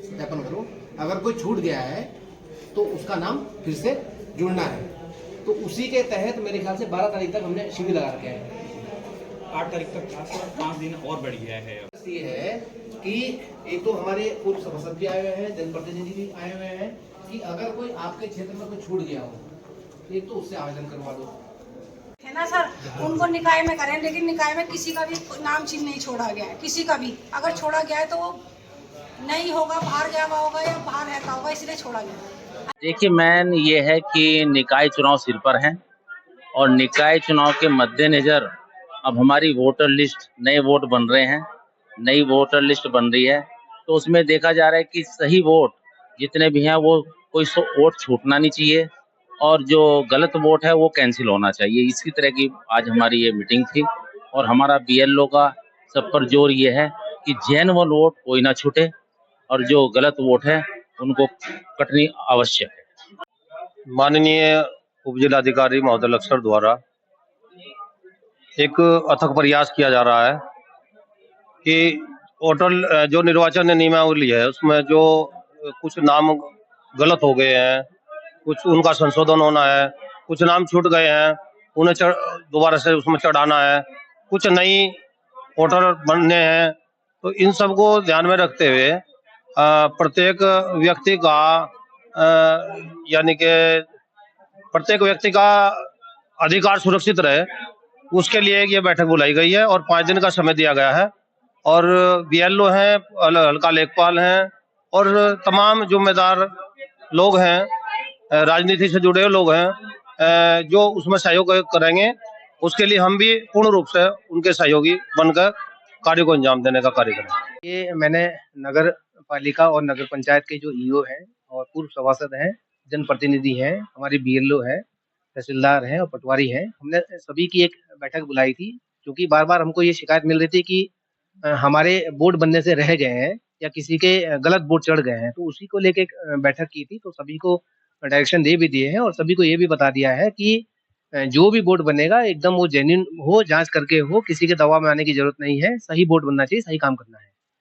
सत्यापन करो। अगर कोई छूट गया है तो उसका नाम फिर से जुड़ना है। तो उसी के तहत मेरे ख्याल से 12 तारीख तक हमने शिविर लगा रखे हैं। 8 तारीख तक था सर, 5 दिन और बढ़ गया है। ये है कि एक तो हमारे पूर्व सभासद भी आए हुए हैं, जनप्रतिनिधि भी आए हुए हैं कि अगर कोई आपके क्षेत्र में कोई छूट गया हो तो एक तो उससे आवेदन करवा दो, है ना सर। उनको निकाय में करें, लेकिन निकाय में किसी का भी नाम चिन्ह नहीं छोड़ा गया है, किसी का भी। अगर छोड़ा गया है तो वो नहीं होगा, बाहर गया हुआ होगा या बाहर रहता होगा, इसलिए छोड़ा गया। देखिए, मेन ये है कि निकाय चुनाव सिर पर हैं और निकाय चुनाव के मद्देनजर अब हमारी वोटर लिस्ट, नए वोट बन रहे हैं, नई वोटर लिस्ट बन रही है। तो उसमें देखा जा रहा है कि सही वोट जितने भी हैं वो कोई वोट छूटना नहीं चाहिए और जो गलत वोट है वो कैंसिल होना चाहिए। इसी तरह की आज हमारी ये मीटिंग थी और हमारा बीएलओ का सब पर जोर ये है कि जेन्युइन वोट कोई ना छूटे और जो गलत वोट है उनको कटनी आवश्यक है। माननीय उपजिलाधिकारी महोदय लक्सर द्वारा एक अथक प्रयास किया जा रहा है कि वोटर जो निर्वाचन नियमावली है उसमें जो कुछ नाम गलत हो गए हैं, कुछ उनका संशोधन होना है, कुछ नाम छूट गए हैं, उन्हें दोबारा से उसमें चढ़ाना है, कुछ नई वोटर बनने हैं। तो इन सब को ध्यान में रखते हुए प्रत्येक व्यक्ति का यानी कि प्रत्येक व्यक्ति का अधिकार सुरक्षित रहे, उसके लिए ये बैठक बुलाई गई है और 5 दिन का समय दिया गया है। और बीएलओ हैं, हल्का लेखपाल हैं और तमाम जिम्मेदार लोग हैं, राजनीति से जुड़े लोग हैं जो उसमें सहयोग करेंगे। उसके लिए हम भी पूर्ण रूप से उनके सहयोगी बनकर कार्य को अंजाम देने का कार्य करेंगे। ये मैंने नगर पालिका और नगर पंचायत के जो ईओ हैं और पूर्व सभासद हैं, जनप्रतिनिधि हैं, हमारे बीएलओ हैं, तहसीलदार हैं और पटवारी हैं, हमने सभी की एक बैठक बुलाई थी। क्योंकि बार-बार हमको ये शिकायत मिल रही थी कि हमारे बोर्ड बनने से रह गए हैं या किसी के गलत बोर्ड चढ़ गए हैं, तो उसी को लेके एक बैठक की थी। तो सभी को डायरेक्शन दे भी दिए हैं और सभी को ये भी बता दिया है कि जो भी बोर्ड बनेगा एकदम वो जेन्युइन हो, जांच करके हो, किसी के दबाव में आने की जरूरत नहीं है। सही बोर्ड बनना चाहिए, सही काम करना है।